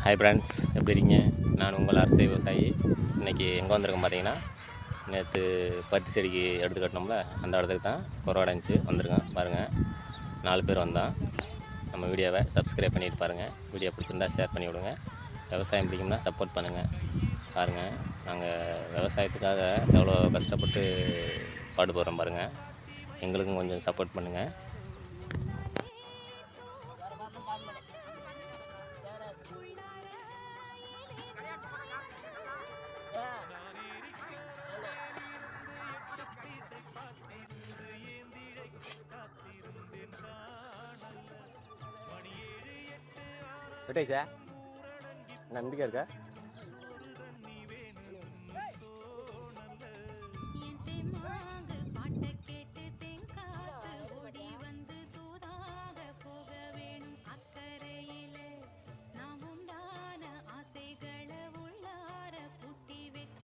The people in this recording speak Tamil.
ஹாய் ஃப்ரெண்ட்ஸ், எப்படி இருக்கீங்க? நான் உங்கள் அரசு விவசாயி. இன்றைக்கி எங்கே வந்திருக்கேன் பார்த்தீங்கன்னா, நேற்று பருத்தி செடிக்கு எடுத்து கட்டணும்ல, அந்த இடத்துக்கு தான் குறவடைஞ்சி வந்திருக்கேன். பாருங்கள், 4 பேர் வந்தோம். நம்ம வீடியோவை சப்ஸ்கிரைப் பண்ணிட்டு பாருங்கள். வீடியோ பிடிச்சிருந்தா ஷேர் பண்ணி விடுங்க. விவசாயம் பிடிக்கும்னா சப்போர்ட் பண்ணுங்கள். பாருங்கள், நாங்கள் விவசாயத்துக்காக எவ்வளோ கஷ்டப்பட்டு பாடுபடுறோம் பாருங்கள். எங்களுக்கும் கொஞ்சம் சப்போர்ட் பண்ணுங்கள். வெட்டேஷா, நான் இண்டிகா இருக்கா?